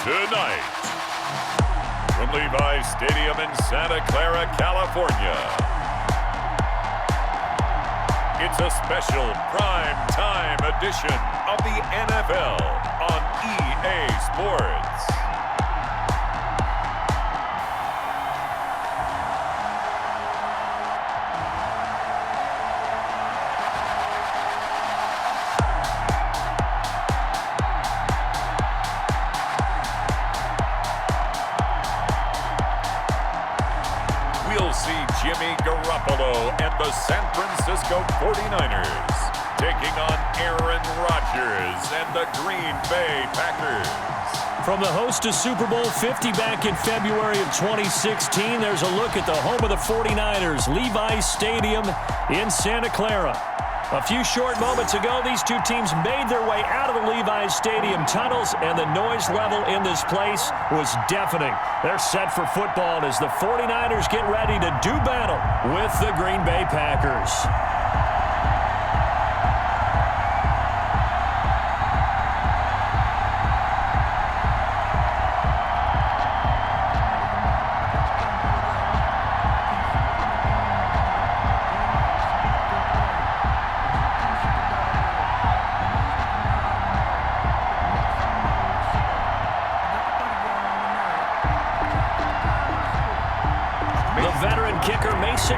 Tonight, from Levi Stadium in Santa Clara, California, it's a special prime time edition of the NFL on EA Sports. Jimmy Garoppolo and the San Francisco 49ers taking on Aaron Rodgers and the Green Bay Packers. From the host of Super Bowl 50 back in February of 2016, there's a look at the home of the 49ers, Levi Stadium in Santa Clara. A few short moments ago, these two teams made their way out of the Levi Stadium tunnels, and the noise level in this place was deafening. They're set for football as the 49ers get ready to do battle with the Green Bay Packers.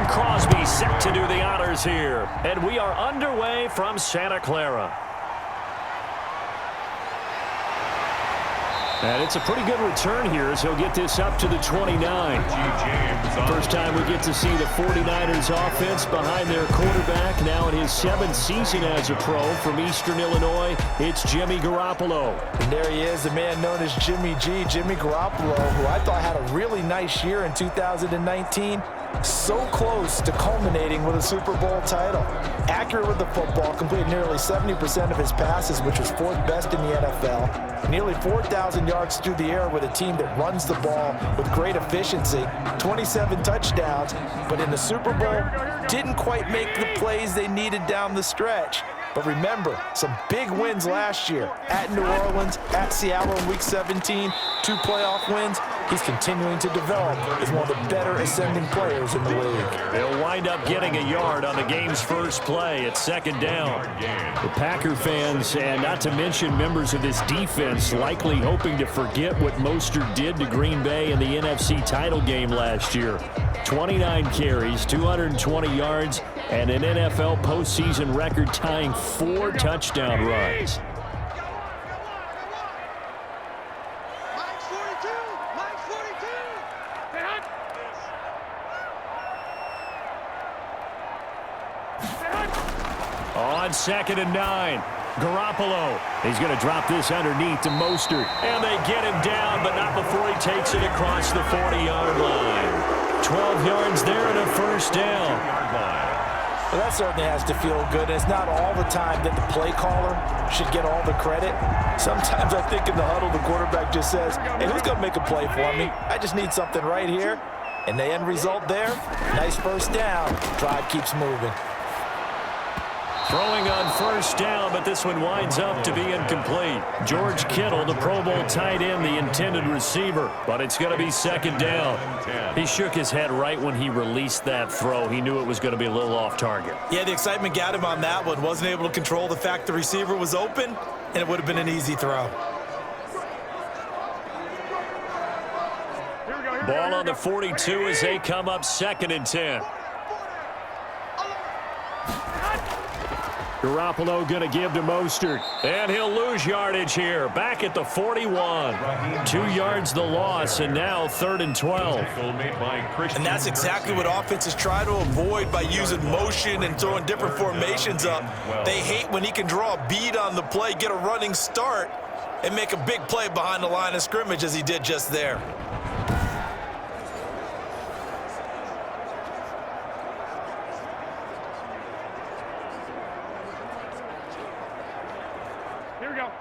Crosby set to do the honors here. And we are underway from Santa Clara. And it's a pretty good return here as he'll get this up to the 29. First time we get to see the 49ers offense behind their quarterback. Now in his 7th season as a pro from Eastern Illinois, it's Jimmy Garoppolo. And there he is, the man known as Jimmy G, Jimmy Garoppolo, who I thought had a really nice year in 2019. So close to culminating with a Super Bowl title. Accurate with the football, completed nearly 70% of his passes, which was 4th best in the NFL. Nearly 4,000 yards through the air with a team that runs the ball with great efficiency. 27 touchdowns, but in the Super Bowl, didn't quite make the plays they needed down the stretch. But remember, some big wins last year. At New Orleans, at Seattle in Week 17, 2 playoff wins. He's continuing to develop as one of the better ascending players in the league. They'll wind up getting a yard on the game's first play at 2nd down. The Packer fans, and not to mention members of this defense, likely hoping to forget what Mostert did to Green Bay in the NFC title game last year. 29 carries, 220 yards, and an NFL postseason record-tying 4 touchdown runs. On 2nd and 9, Garoppolo. He's going to drop this underneath to Mostert. And they get him down, but not before he takes it across the 40-yard line. 12 yards there and a first down. Well, that certainly has to feel good. It's not all the time that the play caller should get all the credit. Sometimes I think in the huddle, the quarterback just says, hey, who's going to make a play for me? I just need something right here. And the end result there, nice first down. Drive keeps moving. Throwing on first down, but this one winds up to be incomplete. George Kittle, the Pro Bowl tight end, the intended receiver, but it's going to be 2nd down. He shook his head right when he released that throw. He knew it was going to be a little off target. Yeah, the excitement got him on that one. Wasn't able to control the fact the receiver was open, and it would have been an easy throw. Ball on the 42 as they come up 2nd and 10. Garoppolo going to give to Mostert, and he'll lose yardage here. Back at the 41. 2 yards the loss, and now 3rd and 12. And that's exactly what offenses try to avoid by using motion and throwing different formations up. They hate when he can draw a bead on the play, get a running start, and make a big play behind the line of scrimmage as he did just there.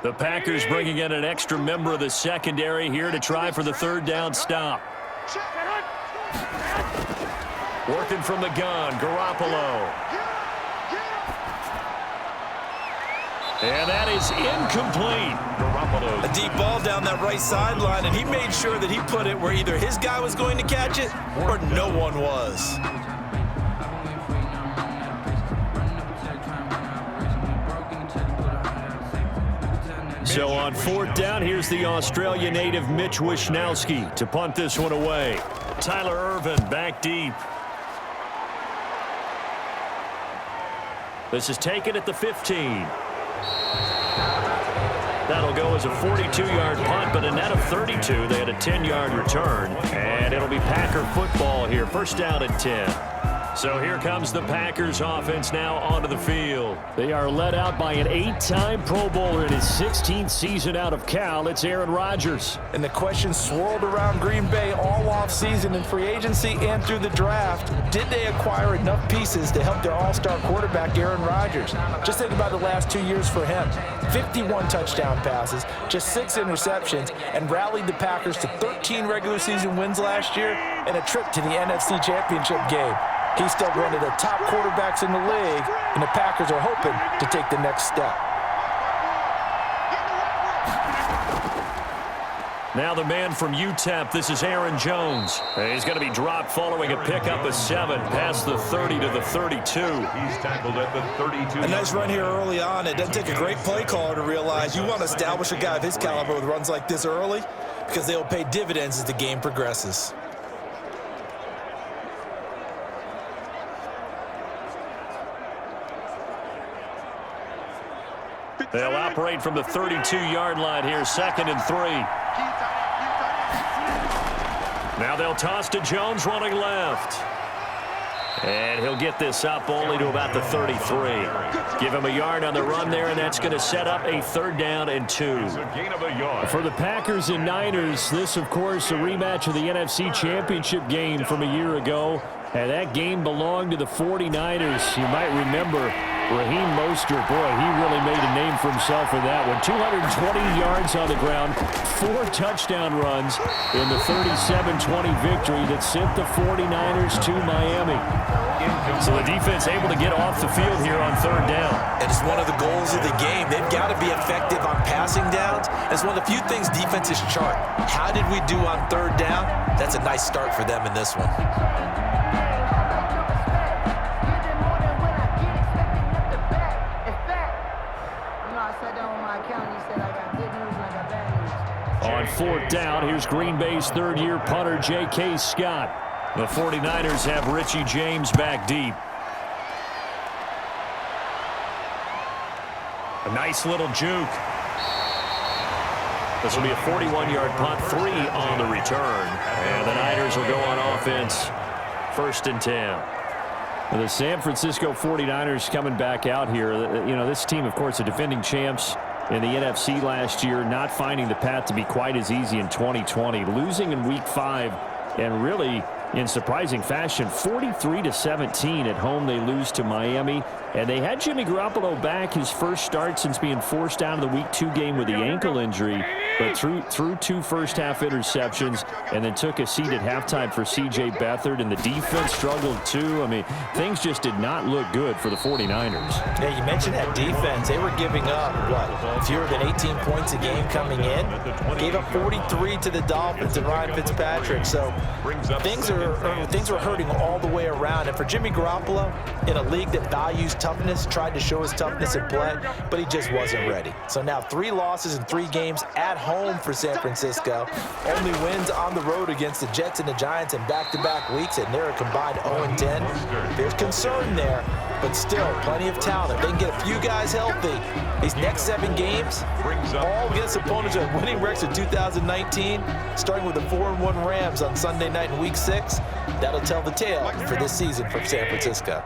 The Packers bringing in an extra member of the secondary here to try for the 3rd down stop. Working from the gun, Garoppolo. And that is incomplete. A deep ball down that right sideline, and he made sure that he put it where either his guy was going to catch it or no one was. So on 4th down, here's the Australia native Mitch Wishnowsky to punt this one away. Tyler Irvin back deep. This is taken at the 15. That'll go as a 42-yard punt, but a net of 32. They had a 10-yard return, and it'll be Packer football here. First down and 10. So here comes the Packers offense now onto the field. They are led out by an 8-time Pro Bowler in his 16th season out of Cal. It's Aaron Rodgers. And the question swirled around Green Bay all offseason in free agency and through the draft. Did they acquire enough pieces to help their all-star quarterback, Aaron Rodgers? Just think about the last 2 years for him. 51 touchdown passes, just 6 interceptions, and rallied the Packers to 13 regular season wins last year and a trip to the NFC Championship game. He's still one of the top quarterbacks in the league, and the Packers are hoping to take the next step. Now the man from UTEP, this is Aaron Jones. He's going to be dropped following a pickup of 7, past the 30 to the 32. He's tackled at the 32. A nice run here early on. It doesn't take a great play caller to realize you want to establish a guy of his caliber with runs like this early because they will pay dividends as the game progresses. They'll operate from the 32-yard line here, 2nd and 3. Now they'll toss to Jones running left. And he'll get this up only to about the 33. Give him a yard on the run there, and that's going to set up a 3rd down and 2. For the Packers and Niners, this, of course, a rematch of the NFC Championship game from a year ago. And that game belonged to the 49ers. You might remember Raheem Mostert, boy, he really made a name for himself in that one. 220 yards on the ground, 4 touchdown runs in the 37-20 victory that sent the 49ers to Miami. So the defense able to get off the field here on 3rd down. And it's one of the goals of the game. They've got to be effective on passing downs. It's one of the few things defenses chart. How did we do on 3rd down? That's a nice start for them in this one. On 4th down, here's Green Bay's 3rd-year punter, J.K. Scott. The 49ers have Richie James back deep. A nice little juke. This will be a 41-yard punt, 3 on the return. And the Niners will go on offense, 1st and 10. The San Francisco 49ers coming back out here. You know, this team, of course, the defending champs in the NFC last year, not finding the path to be quite as easy in 2020. Losing in Week 5, and really, in surprising fashion, 43-17 at home. They lose to Miami. And they had Jimmy Garoppolo back, his first start since being forced out of the Week 2 game with the ankle injury. But through 2 first-half interceptions and then took a seat at halftime for C.J. Beathard, and the defense struggled too. I mean, things just did not look good for the 49ers. Yeah, you mentioned that defense. They were giving up, what, fewer than 18 points a game coming in? Gave up 43 to the Dolphins and Ryan Fitzpatrick. So things were hurting all the way around. And for Jimmy Garoppolo, in a league that values toughness, tried to show his toughness in play, but he just wasn't ready. So now 3 losses in 3 games at home for San Francisco. Only wins on the road against the Jets and the Giants in back-to-back weeks, and they're a combined 0-10. There's concern there, but still plenty of talent. If they can get a few guys healthy, these next 7 games, all against opponents with winning records in 2019, starting with the 4-1 Rams on Sunday night in Week 6. That'll tell the tale for this season from San Francisco.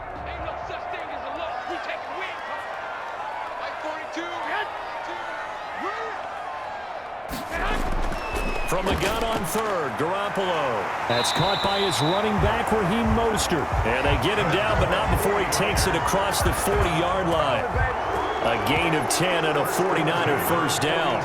From the gun on 3rd, Garoppolo. That's caught by his running back, Raheem Mostert. And they get him down, but not before he takes it across the 40-yard line. A gain of 10 and a 49er first down.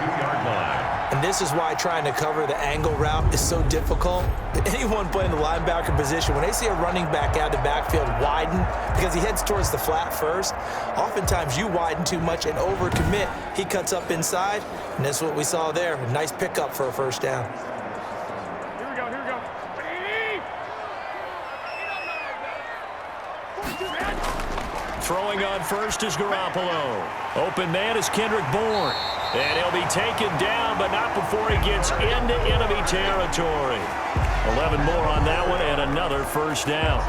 And this is why trying to cover the angle route is so difficult. Anyone playing the linebacker position, when they see a running back out of the backfield widen because he heads towards the flat first, oftentimes you widen too much and overcommit. He cuts up inside, and that's what we saw there. A nice pickup for a first down. Here we go. Throwing on first is Garoppolo. Open man is Kendrick Bourne. And he'll be taken down, but not before he gets into enemy territory. 11 more on that one, and another first down.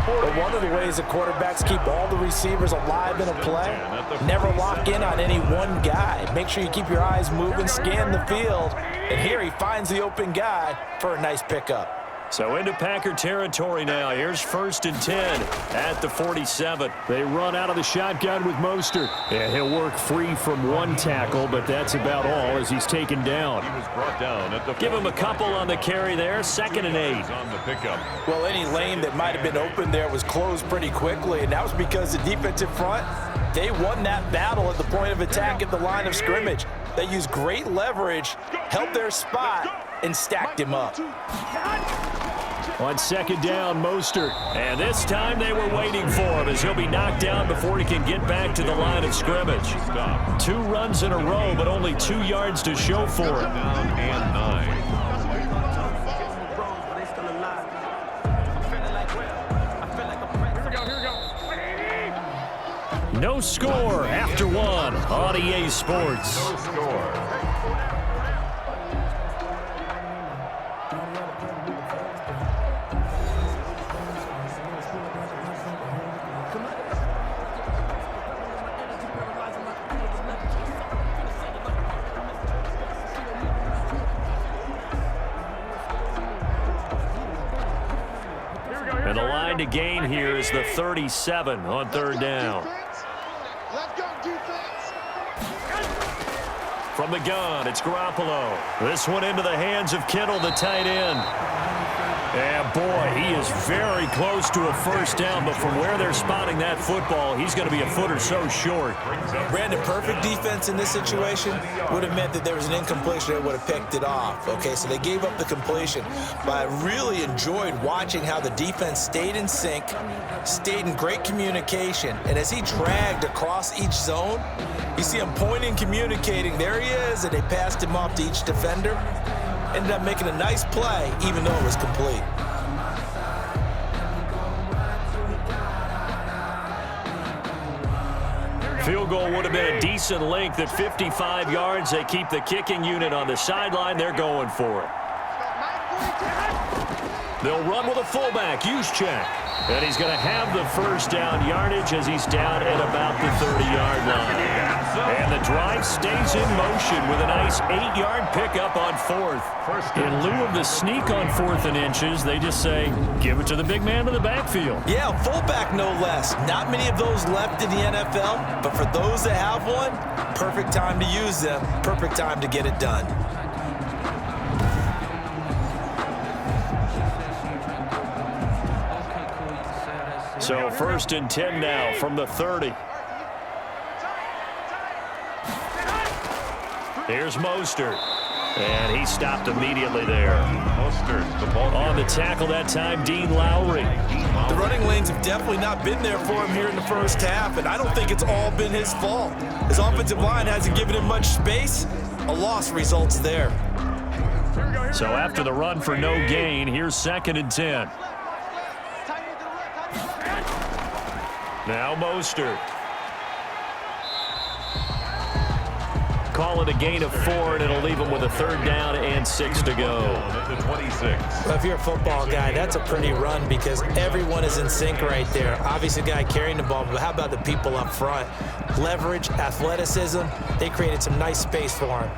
But one of the ways the quarterbacks keep all the receivers alive in a play, never lock in on any one guy. Make sure you keep your eyes moving, scan the field, and here he finds the open guy for a nice pickup. So into Packer territory now. Here's 1st and 10 at the 47. They run out of the shotgun with Mostert. And he'll work free from one tackle, but that's about all as he's taken down. He was brought down at the Give him a couple on the carry there. 2nd and 8. on the pickup. Well, any lane that might have been open there was closed pretty quickly, and that was because the defensive front, they won that battle at the point of attack at the line of scrimmage. They used great leverage, held their spot, and stacked him up. On 2nd down, Mostert. And this time they were waiting for him as he'll be knocked down before he can get back to the line of scrimmage. 2 runs in a row, but only 2 yards to show for it. Down and 9. No score after 1 on EA Sports. No score. And the line to gain here is the 37 on 3rd down. From the gun, it's Garoppolo. This one into the hands of Kittle, the tight end. And boy, he is very close to a first down, but from where they're spotting that football, he's going to be a foot or so short. Brandon, perfect defense in this situation would have meant that there was an incompletion that would have picked it off. Okay, so they gave up the completion. But I really enjoyed watching how the defense stayed in sync, stayed in great communication. And as he dragged across each zone, you see him pointing, communicating. There he is, and they passed him off to each defender. Ended up making a nice play, even though it was complete. Field goal would have been a decent length at 55 yards. They keep the kicking unit on the sideline. They're going for it. They'll run with a fullback, Juszczyk. And he's going to have the first down yardage as he's down at about the 30-yard line. And the drive stays in motion with a nice 8-yard pickup on 4th. In lieu of the sneak on 4th and inches, they just say, give it to the big man in the backfield. Yeah, fullback no less. Not many of those left in the NFL, but for those that have one, perfect time to use them, perfect time to get it done. So 1st and 10 now from the 30. Here's Mostert. And he stopped immediately there. Mostert, the ball on the tackle that time, Dean Lowry. The running lanes have definitely not been there for him here in the first half, and I don't think it's all been his fault. His offensive line hasn't given him much space. A loss results there. So after the run for no gain, here's 2nd and 10. Now Mostert. Call it a gain of 4, and it'll leave him with a 3rd down and 6 to go. at the 26. Well, if you're a football guy, that's a pretty run because everyone is in sync right there. Obviously, the guy carrying the ball, but how about the people up front? Leverage, athleticism, they created some nice space for him.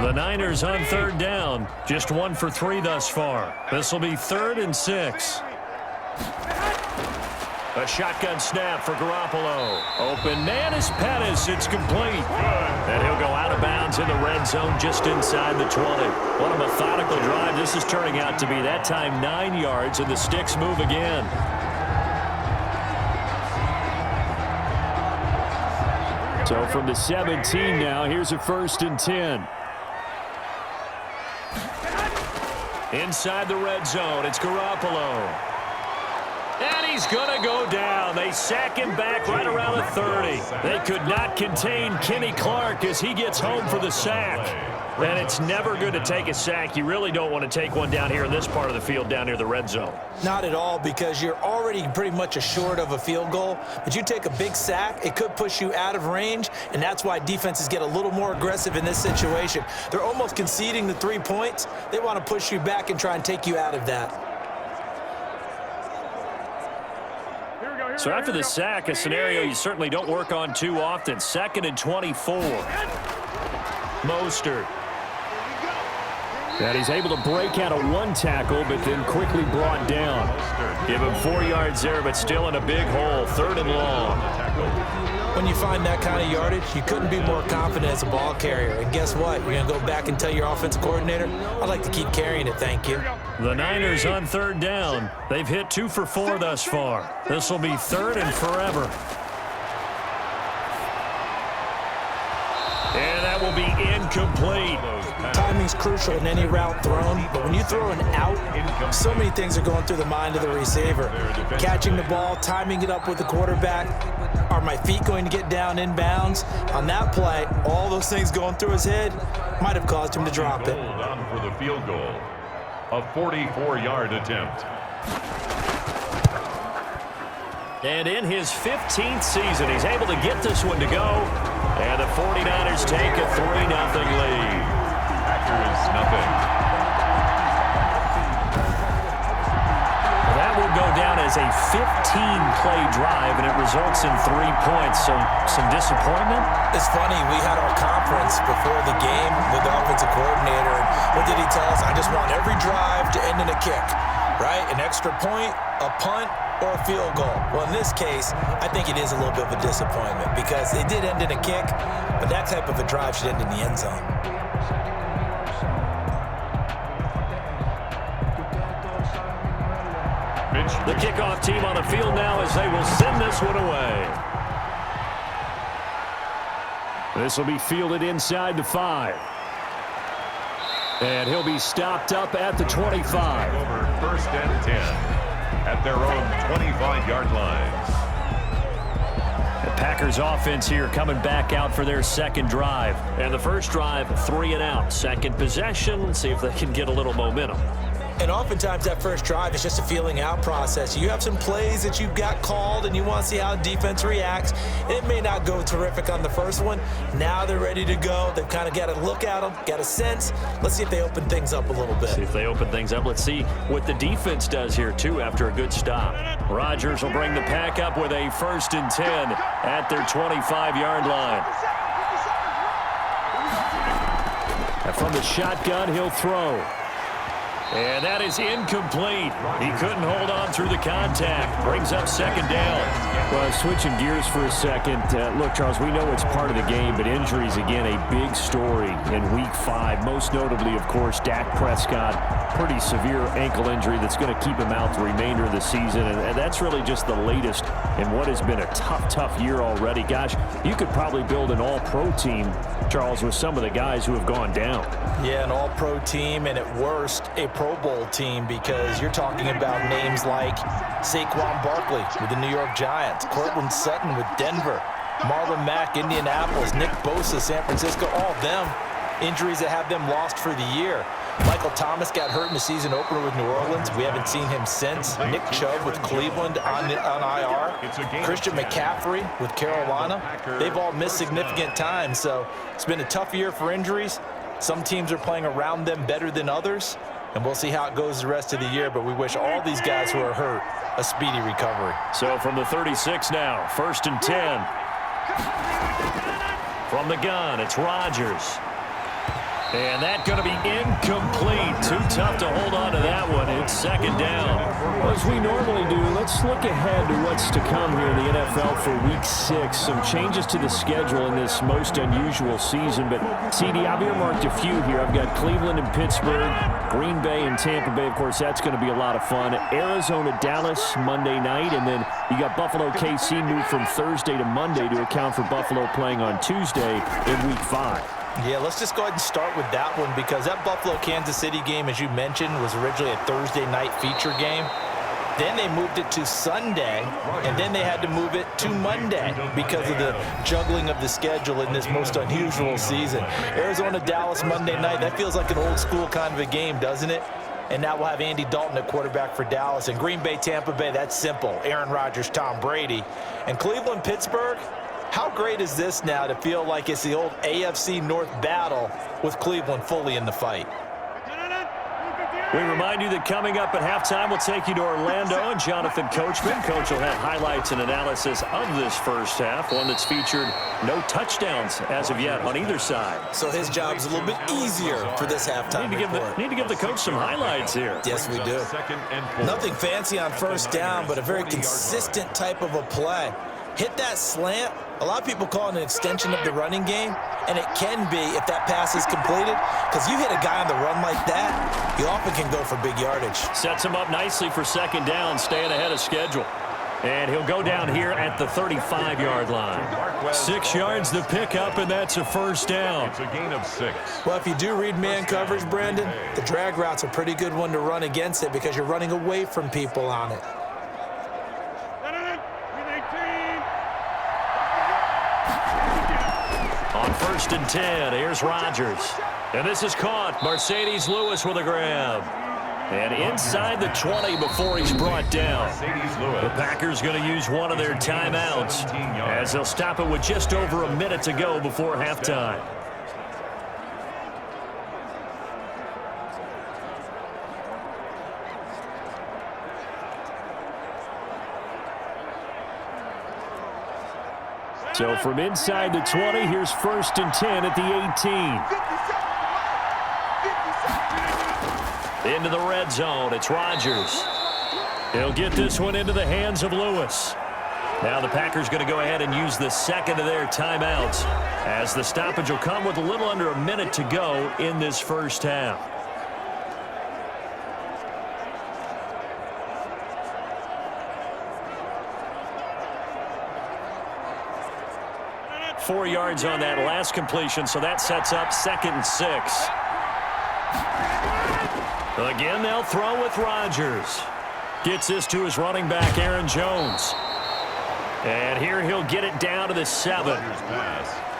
The Niners on 3rd down. Just 1 for 3 thus far. This will be 3rd and 6. A A shotgun snap for Garoppolo. Open man is Pettis. It's complete. And he'll go out of bounds in the red zone just inside the 20. What a methodical drive. This is turning out to be that time 9 yards, and the sticks move again. So from the 17 now, here's a 1st and 10. Inside the red zone, it's Garoppolo. And he's going to go down. They sack him back right around the 30. They could not contain Kenny Clark as he gets home for the sack. And it's never good to take a sack. You really don't want to take one down here in this part of the field down near the red zone. Not at all, because you're already pretty much assured of a field goal. But you take a big sack, it could push you out of range, and that's why defenses get a little more aggressive in this situation. They're almost conceding the 3 points. They want to push you back and try and take you out of that. So after the sack, a scenario you certainly don't work on too often. 2nd and 24. Mostert. And he's able to break out of 1 tackle, but then quickly brought down. Give him 4 yards there, but still in a big hole. 3rd and long. When you find that kind of yardage, you couldn't be more confident as a ball carrier. And guess what? You're going to go back and tell your offensive coordinator, I'd like to keep carrying it, thank you. The Niners on 3rd down. They've hit 2 for 4 thus far. This will be 3rd and forever. And that will be incomplete. Timing's crucial in any route thrown, but when you throw an out, so many things are going through the mind of the receiver. Catching the ball, timing it up with the quarterback. Are my feet going to get down in bounds? On that play, all those things going through his head might have caused him to drop it. On for the field goal. A 44-yard attempt. And in his 15th season, he's able to get this one to go. And the 49ers take a 3-0 lead. Packers nothing. That will go down as a 15-play drive, and it results in 3 points. So some disappointment? It's funny, we had our conference before the game with the offensive coordinator. What did he tell us? I just want every drive to end in a kick, right? An extra point, a punt, or a field goal. Well, in this case, I think it is a little bit of a disappointment because it did end in a kick, but that type of a drive should end in the end zone. The kickoff team on the field now as they will send this one away. This will be fielded inside the 5. And he'll be stopped up at the 25. Over 1st and 10 at their own 25-yard line. The Packers offense here coming back out for their 2nd drive. And the first drive, 3 and out. 2nd possession, see if they can get a little momentum. And oftentimes that first drive is just a feeling out process. You have some plays that you've got called and you want to see how defense reacts. It may not go terrific on the first one. Now they're ready to go. They've kind of got to look at them, got a sense. Let's see if they open things up a little bit. See if they open things up. Let's see what the defense does here, too, after a good stop. Rodgers will bring the pack up with a 1st and 10 at their 25-yard line. And from the shotgun, he'll throw. And that is incomplete. He couldn't hold on through the contact. Brings up 2nd down. Well, switching gears for a second. Look, Charles, we know it's part of the game, but injuries, again, a big story in Week 5. Most notably, of course, Dak Prescott. Pretty severe ankle injury that's going to keep him out the remainder of the season. And that's really just the latest in what has been a tough year already. Gosh, you could probably build an all-pro team, Charles, with some of the guys who have gone down. Yeah, an all-pro team, and at worst, a Pro Bowl team, because you're talking about names like Saquon Barkley with the New York Giants, Cortland Sutton with Denver, Marlon Mack, Indianapolis, Nick Bosa, San Francisco, all of them injuries that have them lost for the year. Michael Thomas got hurt in the season opener with New Orleans. We haven't seen him since. Nick Chubb with Cleveland on IR. Christian McCaffrey with Carolina. They've all missed significant time, so it's been a tough year for injuries. Some teams are playing around them better than others, and we'll see how it goes the rest of the year, but we wish all these guys who are hurt a speedy recovery. So from the 36 now, 1st and 10. From the gun, it's Rodgers. And that's going to be incomplete. Too tough to hold on to that one. It's second down. Well, as we normally do, let's look ahead to what's to come here in the NFL for Week 6. Some changes to the schedule in this most unusual season. But, CD, I've earmarked a few here. I've got Cleveland and Pittsburgh, Green Bay and Tampa Bay. Of course, that's going to be a lot of fun. Arizona, Dallas, Monday night. And then you got Buffalo, KC moved from Thursday to Monday to account for Buffalo playing on Tuesday in Week 5. Yeah, let's just go ahead and start with that one because that Buffalo-Kansas City game, as you mentioned, was originally a Thursday night feature game. Then they moved it to Sunday, and then they had to move it to Monday because of the juggling of the schedule in this most unusual season. Arizona-Dallas Monday night, that feels like an old-school kind of a game, doesn't it? And now we'll have Andy Dalton at quarterback for Dallas. And Green Bay, Tampa Bay, that's simple. Aaron Rodgers, Tom Brady. And Cleveland, Pittsburgh, how great is this now to feel like it's the old AFC North battle with Cleveland fully in the fight? We remind you that coming up at halftime, we'll take you to Orlando and Jonathan Coachman. Coach will have highlights and analysis of this first half, one that's featured no touchdowns as of yet on either side. So his job's a little bit easier for this halftime report. Need to give the coach some highlights here. Yes, we do. Nothing fancy on first down, but a very consistent type of a play. Hit that slant. A lot of people call it an extension of the running game, and it can be if that pass is completed, because you hit a guy on the run like that, you often can go for big yardage. Sets him up nicely for second down, staying ahead of schedule. And he'll go down here at the 35-yard line. 6 yards the pickup, and that's a first down. It's a gain of 6. Well, if you do read man coverage, Brandon, the drag route's a pretty good one to run against it because you're running away from people on it. On 1st and 10, here's Rodgers. And this is caught. Mercedes Lewis with a grab. And inside the 20 before he's brought down. The Packers going to use one of their timeouts as they'll stop it with just over a minute to go before halftime. So from inside the 20, here's 1st and 10 at the 18. Into the red zone, it's Rodgers. He'll get this one into the hands of Lewis. Now the Packers going to go ahead and use the second of their timeouts as the stoppage will come with a little under a minute to go in this first half. .4 yards on that last completion, so that sets up 2nd and 6. Again, they'll throw with Rodgers. Gets this to his running back, Aaron Jones. And here he'll get it down to the 7.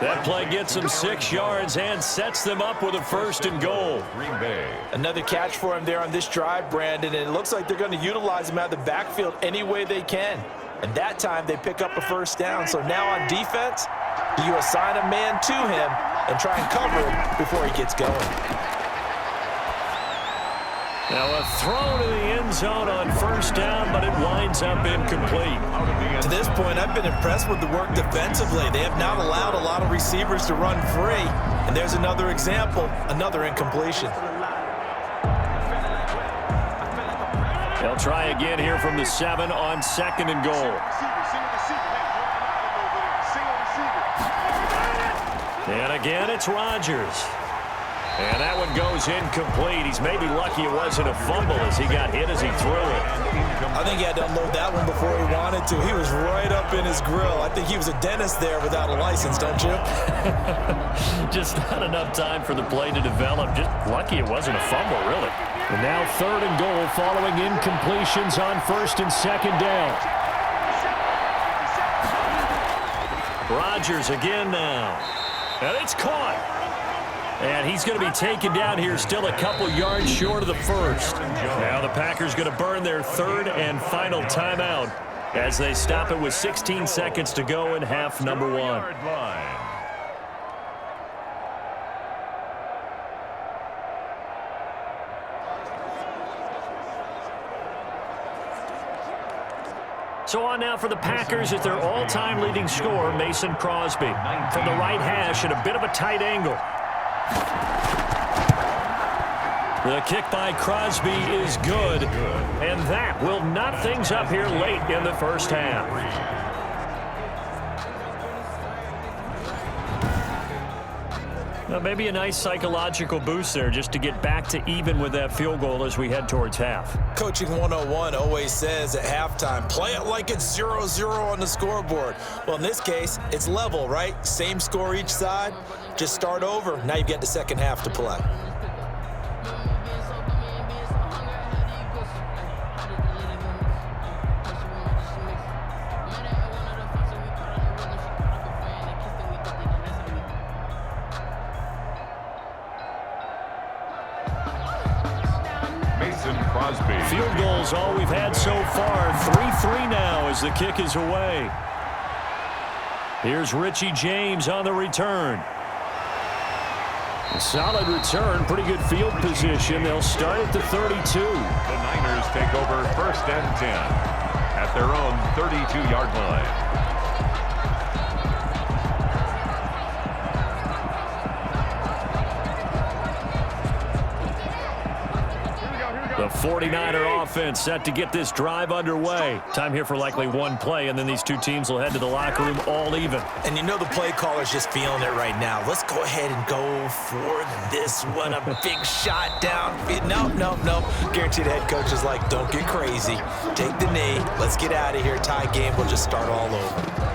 That play gets him 6 yards and sets them up with a 1st and goal. Another catch for him there on this drive, Brandon, and it looks like they're going to utilize him out of the backfield any way they can. And that time they pick up a 1st down. So now on defense, you assign a man to him and try and cover him before he gets going. Now a throw to the end zone on 1st down, but it winds up incomplete. To this point, I've been impressed with the work defensively. They have not allowed a lot of receivers to run free. And there's another example, another incompletion. They'll try again here from the 7 on 2nd and goal. And again, it's Rodgers. And that one goes incomplete. He's maybe lucky it wasn't a fumble as he got hit as he threw it. I think he had to unload that one before he wanted to. He was right up in his grill. I think he was a dentist there without a license, don't you? Just not enough time for the play to develop. Just lucky it wasn't a fumble, really. And now 3rd and goal following incompletions on 1st and 2nd down. Rodgers again now. And it's caught. And he's going to be taken down here, still a couple yards short of the 1st. Now the Packers going to burn their 3rd and final timeout as they stop it with 16 seconds to go in half number 1. So on now for the Packers at their all-time leading scorer, Mason Crosby. From the right hash at a bit of a tight angle. The kick by Crosby is good, and that will knot things up here late in the first half. Now, maybe a nice psychological boost there just to get back to even with that field goal as we head towards half. Coaching 101 always says at halftime, play it like it's 0-0 on the scoreboard. Well, in this case, it's level, right? Same score each side. Just start over. Now you get the second half to play. Crosby. Field goals all we've had so far. 3-3 now as the kick is away. Here's Richie James on the return. A solid return, pretty good field position. They'll start at the 32. The Niners take over 1st and 10 at their own 32-yard line. The 49er offense set to get this drive underway. Time here for likely one play, and then these two teams will head to the locker room all even. And you know the play caller's just feeling it right now. Let's go ahead and go for this one. A big shot down. Nope. Guaranteed the head coach is like, don't get crazy. Take the knee. Let's get out of here. Tie game. We'll just start all over.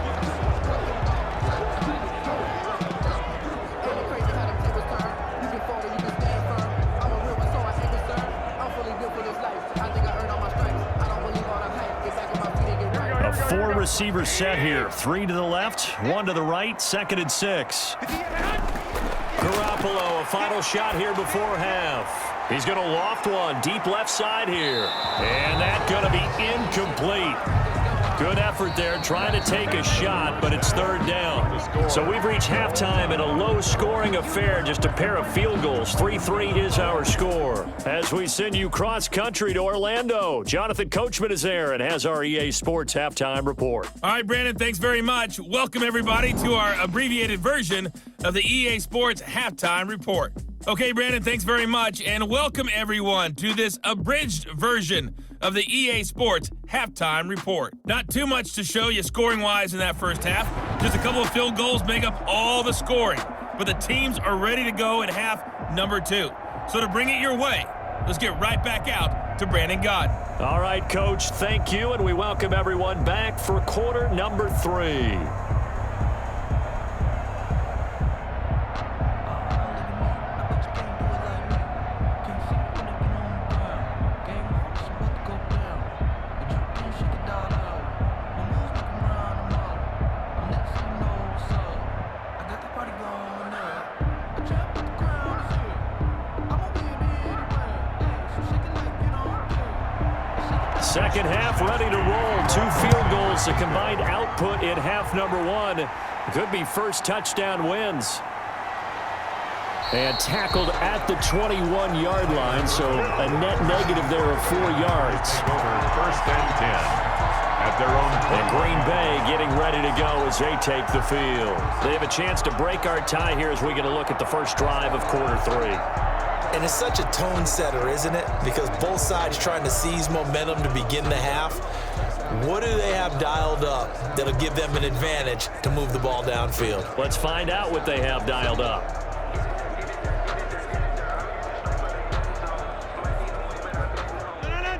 Receivers set here. 3 to the left, 1 to the right, 2nd and 6. Garoppolo, a final shot here before half. He's going to loft one deep left side here. And that's going to be incomplete. Good effort there trying to take a shot, but it's 3rd down. So we've reached halftime in a low-scoring affair, just a pair of field goals. 3-3 is our score. As we send you cross-country to Orlando, Jonathan Coachman is there and has our EA Sports halftime report. All right, Brandon, thanks very much. Welcome, everybody, to our abbreviated version of the EA Sports halftime report. Okay, Brandon, thanks very much, and welcome, everyone, to this abridged version of the EA Sports halftime report. Not too much to show you scoring-wise in that first half. Just a couple of field goals make up all the scoring. But the teams are ready to go at half number 2. So to bring it your way, let's get right back out to Brandon Godden. All right, Coach, thank you, and we welcome everyone back for quarter number 3. Second half ready to roll. 2 field goals, the combined output in half number 1. Could be first touchdown wins. And tackled at the 21-yard line, so a net negative there of 4 yards. Over 1st and 10 at their own. And Green Bay getting ready to go as they take the field. They have a chance to break our tie here as we get a look at the first drive of quarter 3. And it's such a tone setter, isn't it? Because both sides trying to seize momentum to begin the half. What do they have dialed up that'll give them an advantage to move the ball downfield? Let's find out what they have dialed up.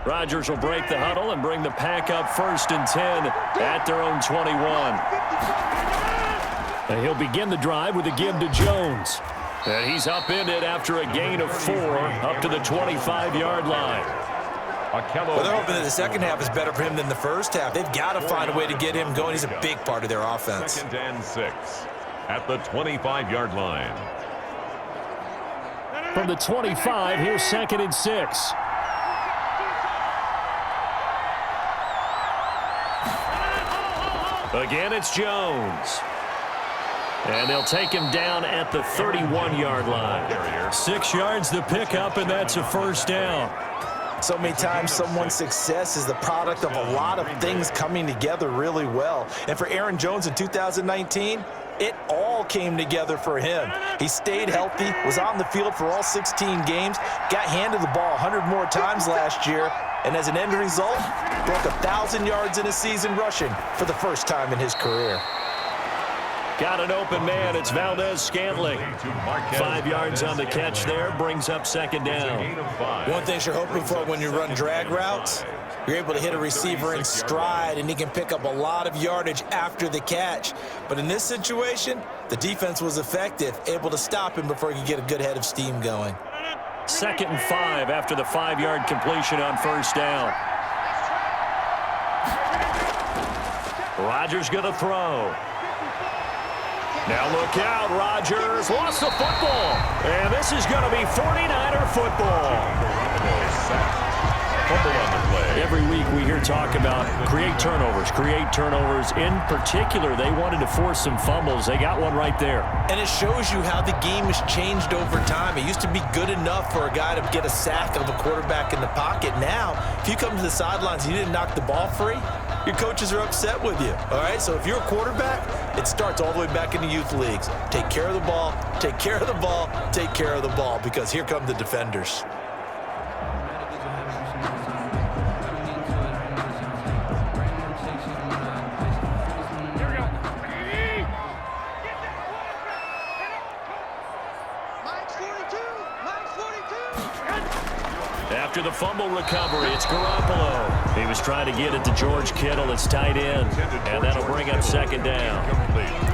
Rodgers will break the huddle and bring the pack up 1st and 10 at their own 21. And he'll begin the drive with a give to Jones. And he's upended after a gain of 4 up to the 25-yard line. Well, they're hoping that the second half is better for him than the first half. They've got to find a way to get him going. He's a big part of their offense. 2nd and 6 at the 25-yard line. From the 25, here's 2nd and 6. Again, it's Jones. And they'll take him down at the 31-yard line. 6 yards the pickup, and that's a first down. So many times someone's success is the product of a lot of things coming together really well. And for Aaron Jones in 2019, It all came together for him. He stayed healthy, was on the field for all 16 games, got handed the ball 100 more times last year, and as an end result, broke 1,000 yards in a season rushing for the first time in his career. Got an open man. It's Valdez-Scantling. 5 yards on the catch there. Brings up second down. One thing you're hoping for when you run drag routes, you're able to hit a receiver in stride, and he can pick up a lot of yardage after the catch. But in this situation, the defense was effective, able to stop him before he could get a good head of steam going. 2nd and 5 after the 5-yard completion on first down. Rodgers going to throw. Now look out, Rodgers lost the football. And this is going to be 49er football. Every week we hear talk about create turnovers. In particular, they wanted to force some fumbles. They got one right there. And it shows you how the game has changed over time. It used to be good enough for a guy to get a sack of a quarterback in the pocket. Now, if you come to the sidelines and you didn't knock the ball free, your coaches are upset with you, all right? So if you're a quarterback, it starts all the way back in the youth leagues. Take care of the ball, take care of the ball, take care of the ball, because here come the defenders. After the fumble recovery, it's Garoppolo. He was trying to get it to George Kittle. It's tight end, and that'll bring up second down.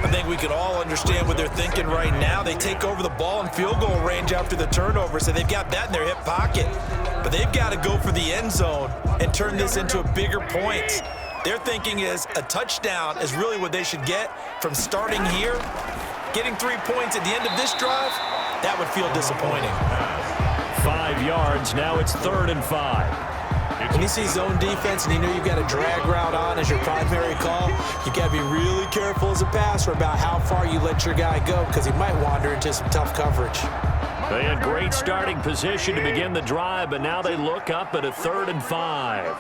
I think we can all understand what they're thinking right now. They take over the ball in field goal range after the turnover, so they've got that in their hip pocket. But they've got to go for the end zone and turn this into a bigger point. Their thinking is a touchdown is really what they should get from starting here. Getting 3 points at the end of this drive, that would feel disappointing. 5 yards. Now it's 3rd and 5. When you see zone defense and you know you've got a drag route on as your primary call, you got to be really careful as a passer about how far you let your guy go, because he might wander into some tough coverage. They had great starting position to begin the drive, but now they look up at a 3rd and 5.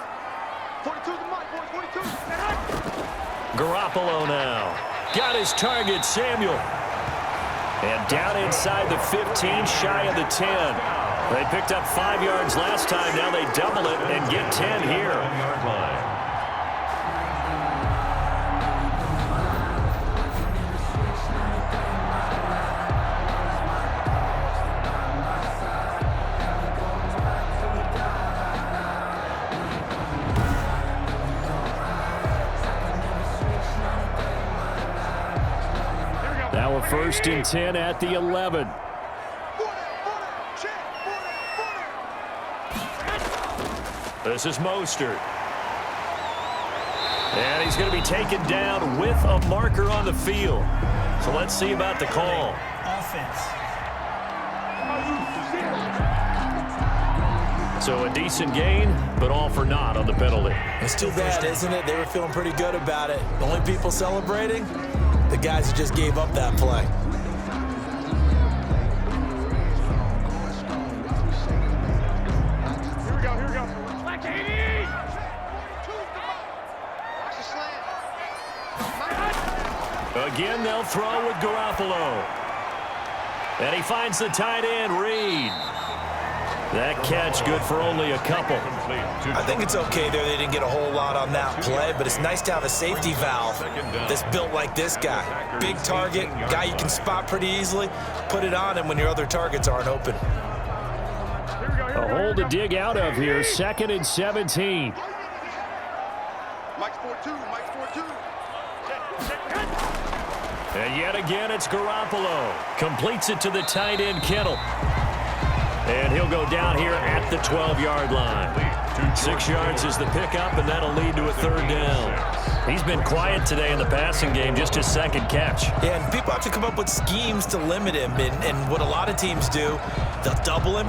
Garoppolo now. Got his target, Samuel. And down inside the 15, shy of the 10. They picked up 5 yards last time. Now they double it and get 10 here. Now a 1st and 10 at the 11. This is Mostert. And he's going to be taken down with a marker on the field. So let's see about the call. Offense. So a decent gain, but all for naught on the penalty. It's too bad, isn't it? They were feeling pretty good about it. The only people celebrating, the guys who just gave up that play. Again, they'll throw with Garoppolo. And he finds the tight end, Reed. That catch good for only a couple. I think it's okay there. They didn't get a whole lot on that play, but it's nice to have a safety valve that's built like this guy. Big target, guy you can spot pretty easily. Put it on him when your other targets aren't open. A hole to dig out of here. 2nd and 17. Mike's 4-2. Mike's 4-2. And yet again, it's Garoppolo. Completes it to the tight end, Kittle. And he'll go down here at the 12-yard line. 6 yards is the pickup, and that'll lead to a 3rd down. He's been quiet today in the passing game, just his 2nd catch. Yeah, and people have to come up with schemes to limit him. And what a lot of teams do, they'll double him,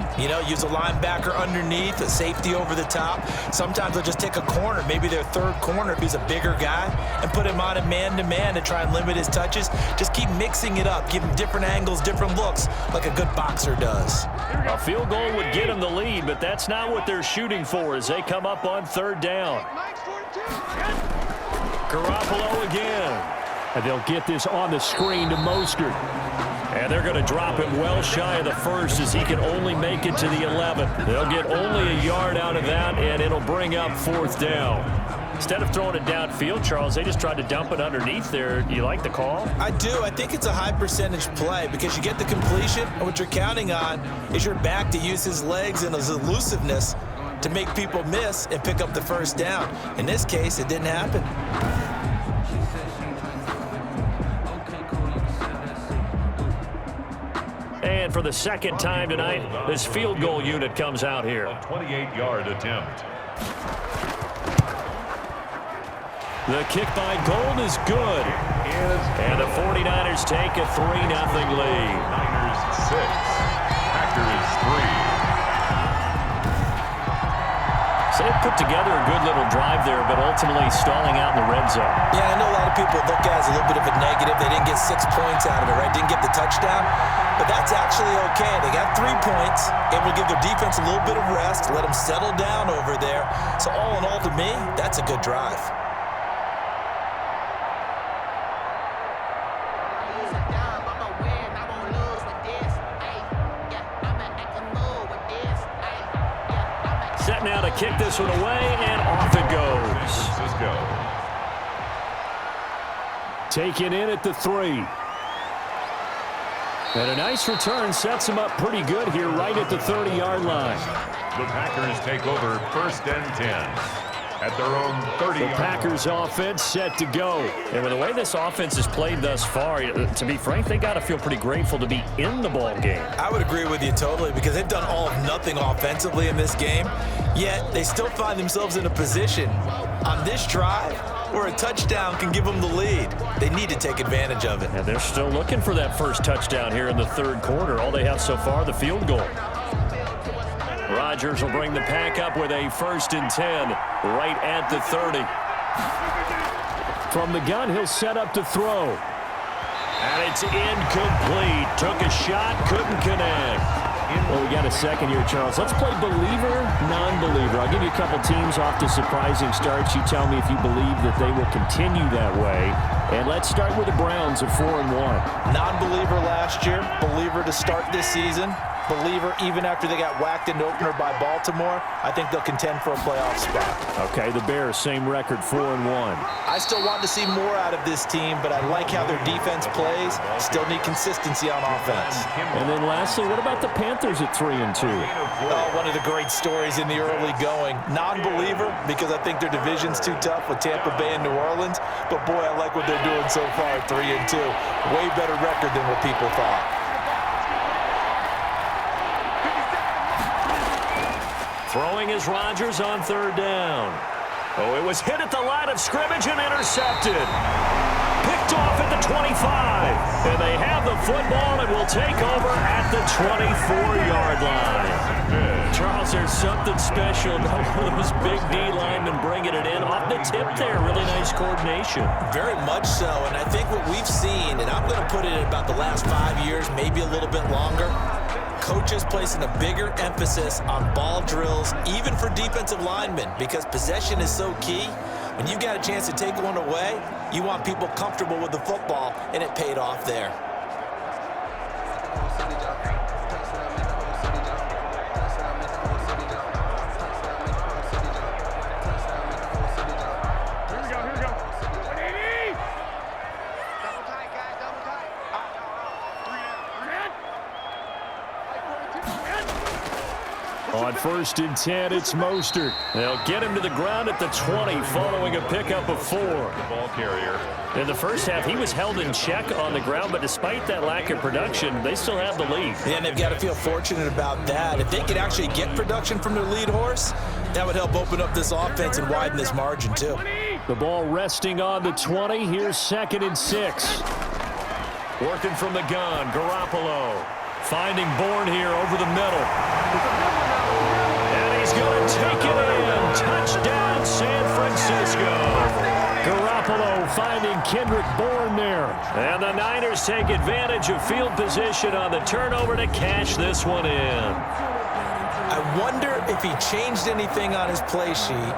use a linebacker underneath, a safety over the top. Sometimes they'll just take a corner, maybe their 3rd corner if he's a bigger guy, and put him on a man-to-man to try and limit his touches. Just keep mixing it up, give him different angles, different looks, like a good boxer does. A field goal would get him the lead, but that's not what they're shooting for as they come up on 3rd down. Garoppolo again. And they'll get this on the screen to Mostert. And they're going to drop him well shy of the first as he can only make it to the 11. They'll get only a yard out of that, and it'll bring up 4th down. Instead of throwing it downfield, Charles, they just tried to dump it underneath there. Do you like the call? I do. I think it's a high percentage play because you get the completion, and what you're counting on is your back to use his legs and his elusiveness to make people miss and pick up the 1st down. In this case, it didn't happen. And for the second time tonight, this field goal unit comes out here. A 28-yard attempt. The kick by Gold is good. And the 49ers take a 3-0 lead. Niners 6, Packers 3. So they put together a good little drive there, but ultimately stalling out in the red zone. Yeah, I know a lot of people look at it as a little bit of a negative. They didn't get 6 points out of it, right? Didn't get the touchdown. But that's actually okay. They got 3 points, able to give their defense a little bit of rest, let them settle down over there. So all in all, to me, that's a good drive. Set now to kick this one away, and off it goes. Taken in at the 3. And a nice return sets him up pretty good here right at the 30-yard line. The Packers take over 1st and 10 at their own 30. The Packers offense set to go. And with the way this offense has played thus far, to be frank, they got to feel pretty grateful to be in the ball game. I would agree with you totally because they've done all of nothing offensively in this game, yet they still find themselves in a position on this drive where a touchdown can give them the lead. They need to take advantage of it. And they're still looking for that first touchdown here in the 3rd quarter. All they have so far, the field goal. Rodgers will bring the pack up with a 1st and 10 right at the 30. From the gun, he'll set up to throw. And it's incomplete. Took a shot, couldn't connect. Well, we got a second here, Charles. Let's play believer, non-believer. I'll give you a couple teams off to surprising starts. You tell me if you believe that they will continue that way. And let's start with the Browns at 4-1. Non-believer last year, believer to start this season. Believer even after they got whacked in the opener by Baltimore. I think they'll contend for a playoff spot. Okay, the Bears, same record, 4-1. I still want to see more out of this team, but I like how their defense plays. Still need consistency on offense. And then lastly, what about the Panthers at 3-2? One of the great stories in the early going. Non-believer because I think their division's too tough with Tampa Bay and New Orleans. But boy, I like what they're doing so far at 3-2. Way better record than what people thought. Throwing is Rodgers on 3rd down. Oh, it was hit at the line of scrimmage and intercepted. Picked off at the 25. And they have the football and will take over at the 24-yard line. Charles, there's something special about one of those big D linemen bringing it in off the tip there. Really nice coordination. Very much so, and I think what we've seen, and I'm going to put it in about the last 5 years, maybe a little bit longer, coaches placing a bigger emphasis on ball drills, even for defensive linemen, because possession is so key. When you got a chance to take one away, you want people comfortable with the football, and it paid off there. On 1st and 10, it's Mostert. They'll get him to the ground at the 20 following a pickup of 4. The ball carrier. In the first half, he was held in check on the ground, but despite that lack of production, they still have the lead. Yeah, and they've got to feel fortunate about that. If they could actually get production from their lead horse, that would help open up this offense and widen this margin, too. The ball resting on the 20. Here's 2nd and 6. Working from the gun, Garoppolo. Finding Bourne here over the middle. And he's going to take it in. Touchdown, San Francisco. Garoppolo finding Kendrick Bourne there. And the Niners take advantage of field position on the turnover to cash this one in. I wonder if he changed anything on his play sheet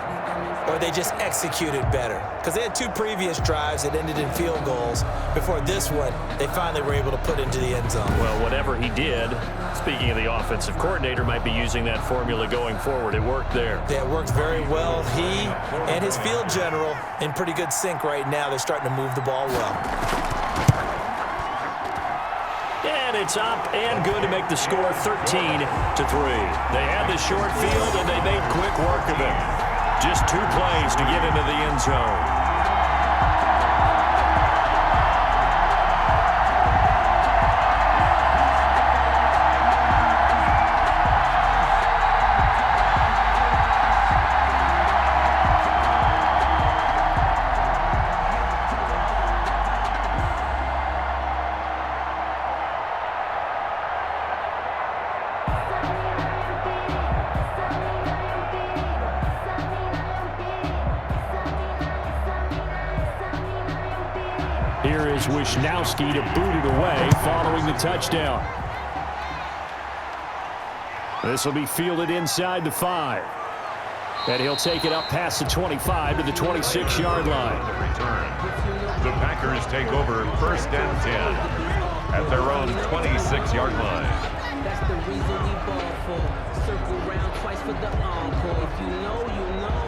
or they just executed better? Because they had 2 previous drives that ended in field goals. Before this one, they finally were able to put into the end zone. Well, whatever he did, speaking of the offensive coordinator, might be using that formula going forward. It worked there. Yeah, it worked very well. He and his field general in pretty good sync right now. They're starting to move the ball well. And it's up and good to make the score 13-3. They had the short field, and they made quick work of it. Just 2 plays to get into the end zone. Here is Wisnowski to boot it away following the touchdown. This will be fielded inside the 5. And he'll take it up past the 25 to the 26-yard line. The Packers take over 1st and 10 at their own 26-yard line. That's the reason we ball for. Circle round twice for the encore. If you know, you know.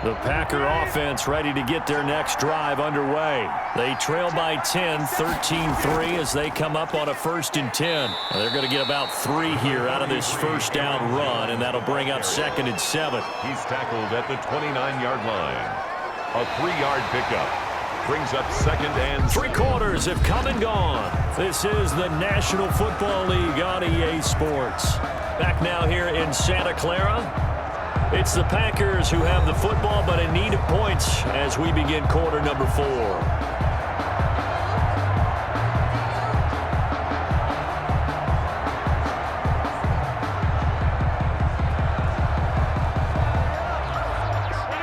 The Packer offense ready to get their next drive underway. They trail by 10, 13-3 as they come up on a 1st and 10. And they're going to get about 3 here out of this first down run, and that'll bring up 2nd and 7. He's tackled at the 29-yard line. A 3-yard pickup brings up 2nd and 3 quarters have come and gone. This is the National Football League on EA Sports. Back now here in Santa Clara. It's the Packers who have the football, but in need of points as we begin quarter number 4.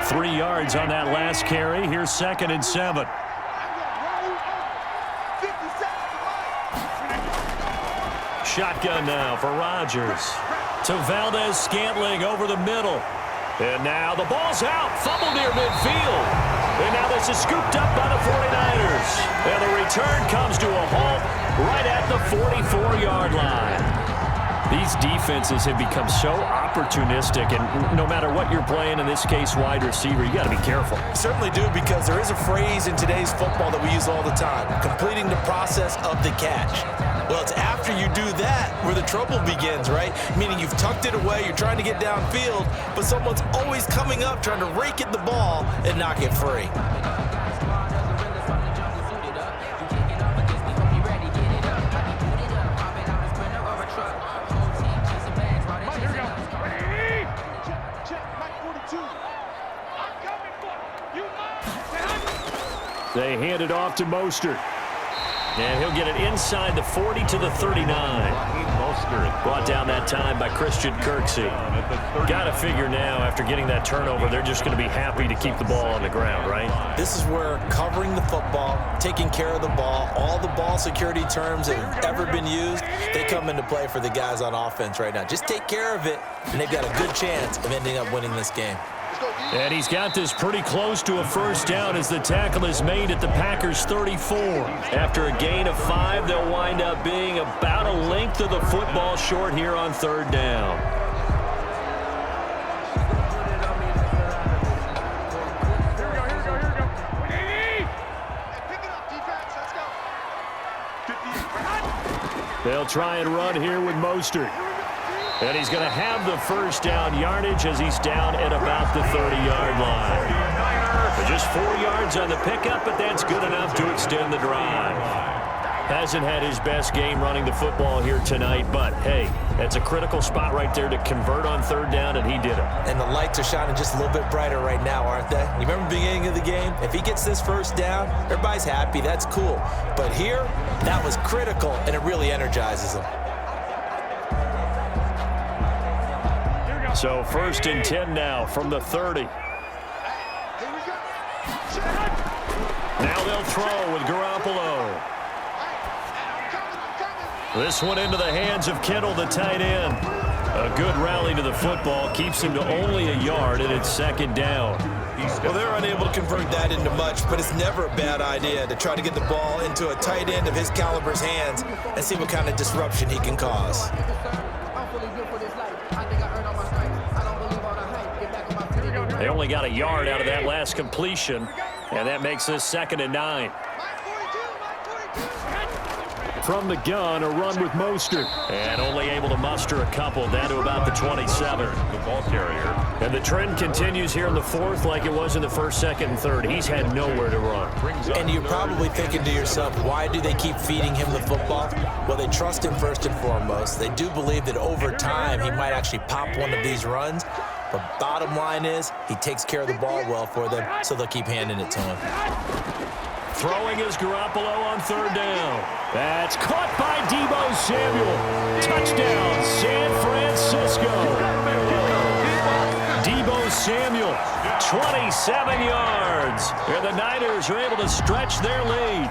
Three yards on that last carry. Here's 2nd and 7. Shotgun now for Rodgers. To Valdez-Scantling over the middle. And now the ball's out. Fumble near midfield. And now this is scooped up by the 49ers. And the return comes to a halt right at the 44-yard line. These defenses have become so opportunistic, and no matter what you're playing, in this case wide receiver, you got to be careful. Certainly do, because there is a phrase in today's football that we use all the time: completing the process of the catch. Well, it's after you do that where the trouble begins, right? Meaning you've tucked it away, you're trying to get downfield, but someone's always coming up trying to rake at the ball and knock it free. They hand it off to Mostert. And he'll get it inside the 40 to the 39. Brought down that time by Christian Kirksey. Got to figure now, after getting that turnover, they're just going to be happy to keep the ball on the ground, right? This is where covering the football, taking care of the ball, all the ball security terms that have ever been used, they come into play for the guys on offense right now. Just take care of it, and they've got a good chance of ending up winning this game. And he's got this pretty close to a first down as the tackle is made at the Packers' 34. After a gain of 5, they'll wind up being about a length of the football short here on 3rd down. They'll try and run here with Mostert. And he's going to have the first down yardage as he's down at about the 30-yard line. But just 4 yards on the pickup, but that's good enough to extend the drive. Hasn't had his best game running the football here tonight, but hey, that's a critical spot right there to convert on 3rd down, and he did it. And the lights are shining just a little bit brighter right now, aren't they? You remember the beginning of the game? If he gets this first down, everybody's happy. That's cool. But here, that was critical, and it really energizes him. So 1st and 10 now from the 30. Now they'll throw with Garoppolo. This one into the hands of Kittle, the tight end. A good rally to the football keeps him to only a yard, and it's second down. Well, they're unable to convert that into much, but it's never a bad idea to try to get the ball into a tight end of his caliber's hands and see what kind of disruption he can cause. They only got a yard out of that last completion, and that makes this 2nd and 9. From the gun, a run with Mostert. And only able to muster a couple down to about the 27. The ball carrier. And the trend continues here in the 4th like it was in the 1st, 2nd, and 3rd. He's had nowhere to run. And you're probably thinking to yourself, why do they keep feeding him the football? Well, they trust him first and foremost. They do believe that over time he might actually pop one of these runs. But bottom line is, he takes care of the ball well for them, so they'll keep handing it to him. Throwing is Garoppolo on 3rd down. That's caught by Deebo Samuel. Touchdown, San Francisco. Deebo Samuel, 27 yards. And the Niners are able to stretch their lead.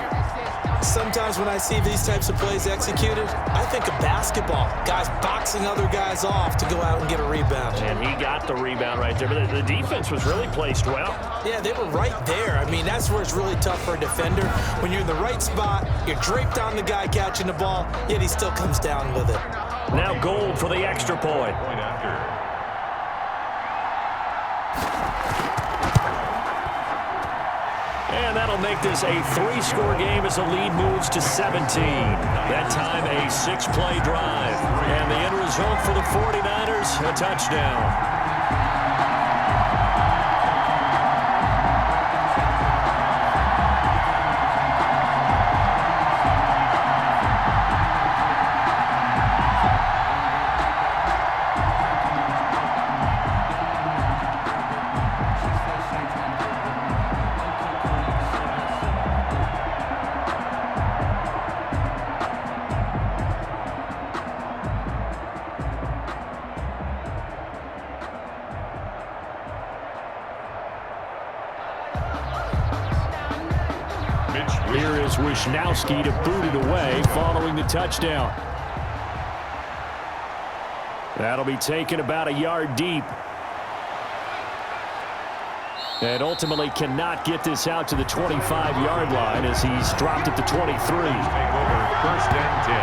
Sometimes when I see these types of plays executed, I think of basketball. Guys boxing other guys off to go out and get a rebound. And he got the rebound right there. But the defense was really placed well. Yeah, they were right there. I mean, that's where it's really tough for a defender. When you're in the right spot, you're draped on the guy catching the ball, yet he still comes down with it. Now Gold for the extra point. And that'll make this a 3-score game as the lead moves to 17. That time a 6-play drive. And the end result for the 49ers, a touchdown. Here is Wisnowski to boot it away following the touchdown. That'll be taken about a yard deep. And ultimately cannot get this out to the 25-yard line as he's dropped at the 23. Take over 1st and 10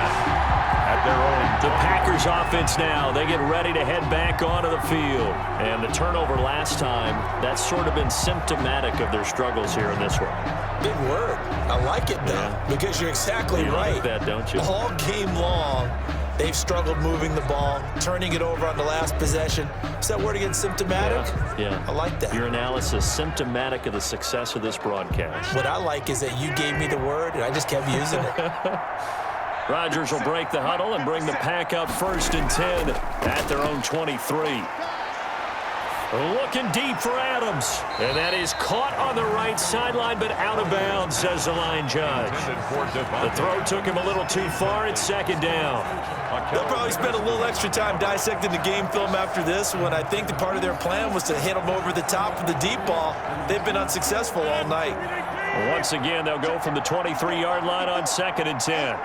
at their own. The Packers offense now, they get ready to head back onto the field. And the turnover last time, that's sort of been symptomatic of their struggles here in this one. Big word. I like it, though, because you're exactly right. You like that, don't you? All game long, they've struggled moving the ball, turning it over on the last possession. Is that word again, symptomatic? Yeah. I like that. Your analysis, symptomatic of the success of this broadcast. What I like is that you gave me the word, and I just kept using it. Rodgers will break the huddle and bring the pack up 1st and 10 at their own 23. Looking deep for Adams. And that is caught on the right sideline, but out of bounds, says the line judge. The throw took him a little too far. It's 2nd down. They'll probably spend a little extra time dissecting the game film after this one. I think the part of their plan was to hit them over the top of the deep ball. They've been unsuccessful all night. Once again, they'll go from the 23-yard line on 2nd and 10.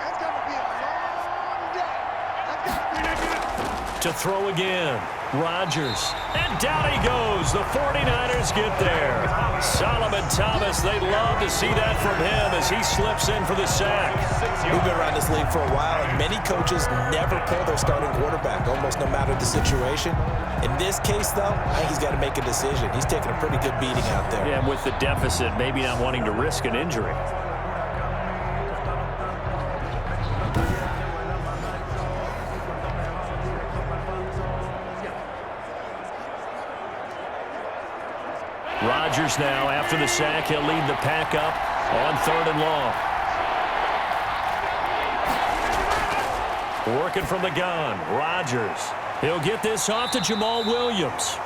To throw again, Rodgers. And down he goes. The 49ers get there. Solomon Thomas, they'd love to see that from him as he slips in for the sack. We've been around this league for a while, and many coaches never pull their starting quarterback, almost no matter the situation. In this case, though, I think he's got to make a decision. He's taking a pretty good beating out there. Yeah, and with the deficit, maybe not wanting to risk an injury. Rodgers now, after the sack, he'll lead the pack up on 3rd and long. Working from the gun, Rodgers. He'll get this off to Jamal Williams.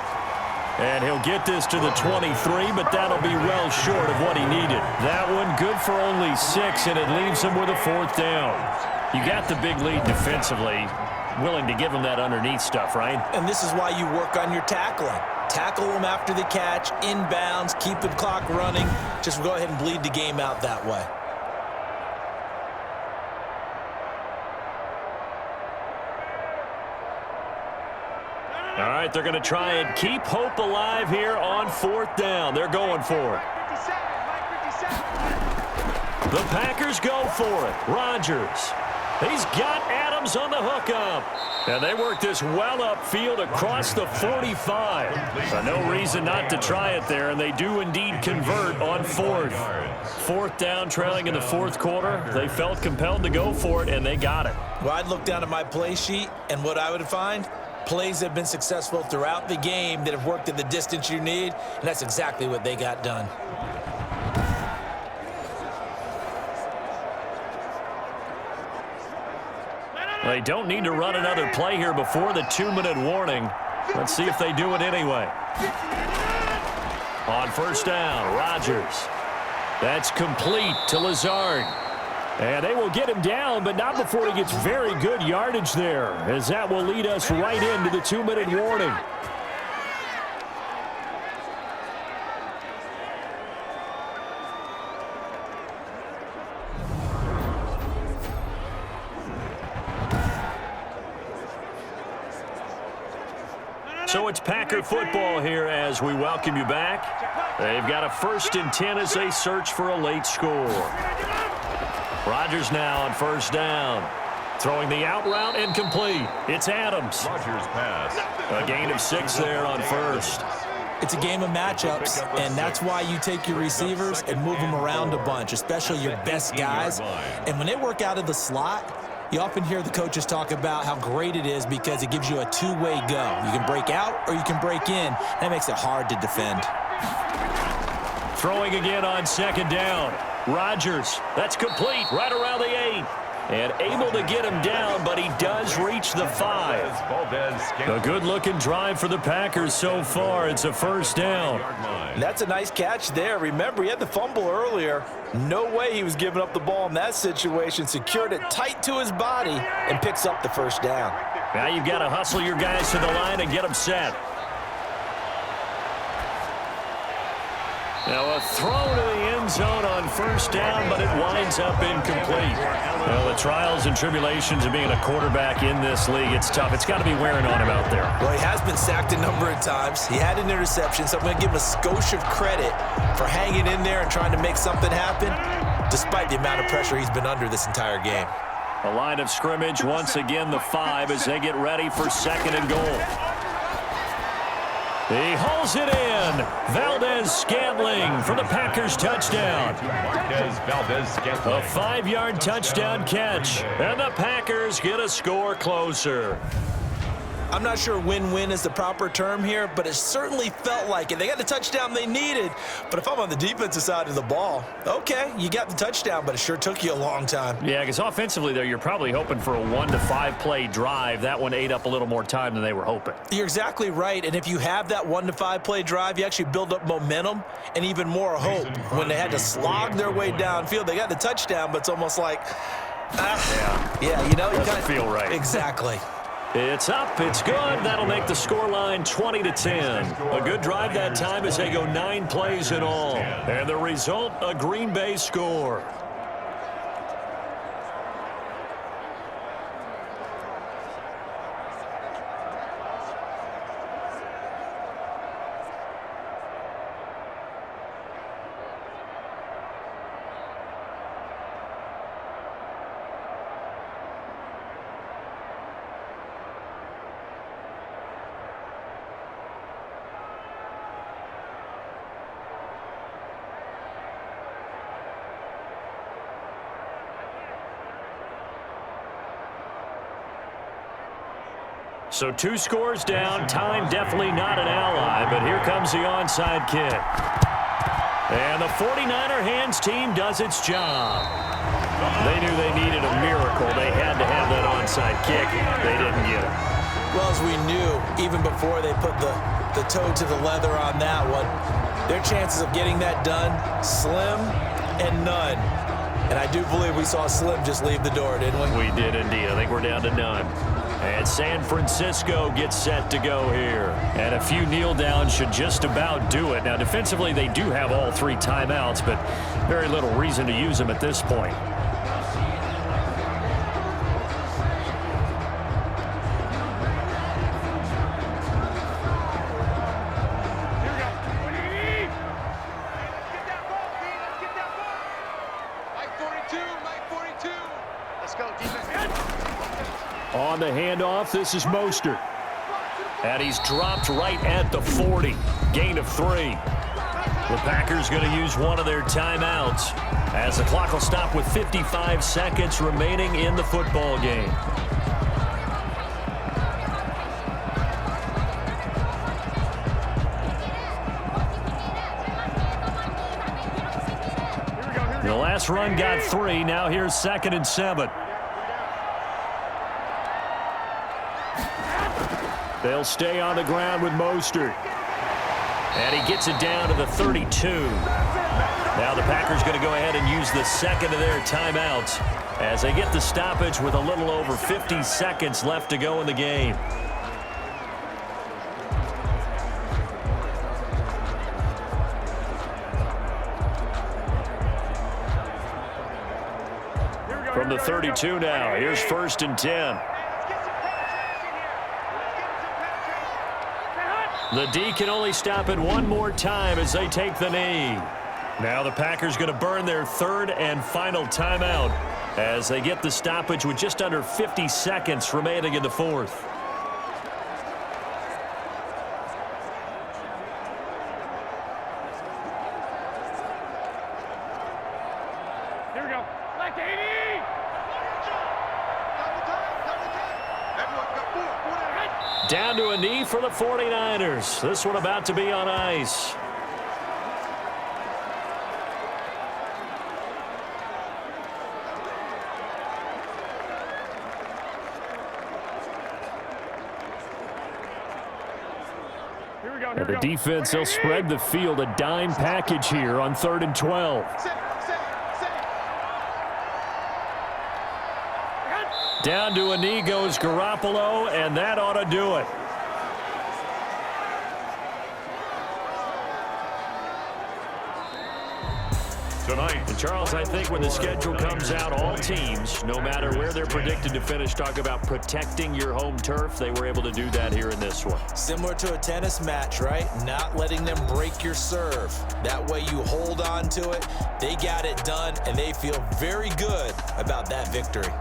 And he'll get this to the 23, but that'll be well short of what he needed. That one good for only 6, and it leaves him with a 4th down. You got the big lead defensively. Willing to give him that underneath stuff, right? And this is why you work on your tackling. Tackle them after the catch, inbounds, keep the clock running. Just go ahead and bleed the game out that way. All right, they're going to try and keep hope alive here on 4th down. They're going for it. The Packers go for it. Rodgers. He's got Adams on the hookup. And they work this well upfield across the 45. So no reason not to try it there, and they do indeed convert on 4th. 4th down, trailing in the 4th quarter. They felt compelled to go for it, and they got it. Well, I'd look down at my play sheet, and what I would find, plays have been successful throughout the game that have worked at the distance you need, and that's exactly what they got done. They don't need to run another play here before the 2-minute warning. Let's see if they do it anyway. On 1st down, Rodgers. That's complete to Lazard. And they will get him down, but not before he gets very good yardage there, as that will lead us right into the 2-minute warning. So it's Packer football here as we welcome you back. They've got a 1st and 10 as they search for a late score. Rodgers now on 1st down. Throwing the out route incomplete. It's Adams. Rodgers pass. A gain of 6 there on 1st. It's a game of matchups, and that's why you take your receivers and move them around a bunch, especially your best guys. And when they work out of the slot, you often hear the coaches talk about how great it is because it gives you a two-way go. You can break out or you can break in. That makes it hard to defend. Throwing again on 2nd down. Rodgers. That's complete right around the 8. And able to get him down, but he does reach the 5. A good-looking drive for the Packers so far. It's a 1st down. That's a nice catch there. Remember, he had the fumble earlier. No way he was giving up the ball in that situation. Secured it tight to his body and picks up the 1st down. Now you've got to hustle your guys to the line and get them set. Now a throw to the end zone on 1st down, but it winds up incomplete. Well, the trials and tribulations of being a quarterback in this league, it's tough. It's got to be wearing on him out there. Well, he has been sacked a number of times. He had an interception, so I'm going to give him a skosh of credit for hanging in there and trying to make something happen, despite the amount of pressure he's been under this entire game. A line of scrimmage, once again the 5 as they get ready for 2nd and goal. He hauls it in. Valdez-Scantling for the Packers touchdown. A 5-yard touchdown catch. And the Packers get a score closer. I'm not sure win-win is the proper term here, but it certainly felt like it. They got the touchdown they needed, but if I'm on the defensive side of the ball, okay, you got the touchdown, but it sure took you a long time. Yeah, because offensively there, you're probably hoping for a 1 to 5 play drive. That one ate up a little more time than they were hoping. You're exactly right, and if you have that 1 to 5 play drive, you actually build up momentum and even more hope. When they had to slog their way downfield, they got the touchdown, but it's almost like, yeah, you know, you doesn't feel right. Exactly. It's up. It's good. That'll make the scoreline 20-10. A good drive that time as they go 9 plays in all. And the result, a Green Bay score. So 2 scores down. Time definitely not an ally, but here comes the onside kick. And the 49er hands team does its job. They knew they needed a miracle. They had to have that onside kick. They didn't get it. Well, as we knew, even before they put the toe to the leather on that one, their chances of getting that done, slim and none. And I do believe we saw Slim just leave the door, didn't we? We did indeed. I think we're down to none. And San Francisco gets set to go here. And a few kneel downs should just about do it. Now, defensively, they do have all 3 timeouts, but very little reason to use them at this point. On the handoff, this is Mostert. And he's dropped right at the 40. Gain of 3. The Packers going to use one of their timeouts as the clock will stop with 55 seconds remaining in the football game. The last run got 3. Now here's 2nd and 7. They'll stay on the ground with Mostert. And he gets it down to the 32. Now the Packers going to go ahead and use the second of their timeouts as they get the stoppage with a little over 50 seconds left to go in the game. From the 32 now, here's 1st and 10. The D can only stop it one more time as they take the knee. Now the Packers going to burn their 3rd and final timeout as they get the stoppage with just under 50 seconds remaining in the 4th. Here we go. Left 80! Down to a knee for the 49ers. This one about to be on ice. And the defense, they'll spread the field, a dime package here on 3rd and 12. Down to a knee goes Garoppolo, and that ought to do it. Tonight. And Charles, I think when the schedule comes out, all teams, no matter where they're predicted to finish, talk about protecting your home turf. They were able to do that here in this one. Similar to a tennis match, right? Not letting them break your serve. That way you hold on to it. They got it done, and they feel very good about that victory.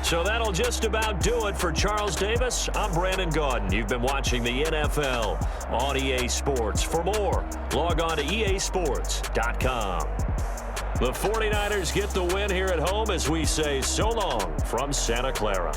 So that'll just about do it for Charles Davis. I'm Brandon Gaudin. You've been watching the NFL on EA Sports. For more, log on to easports.com. The 49ers get the win here at home as we say so long from Santa Clara.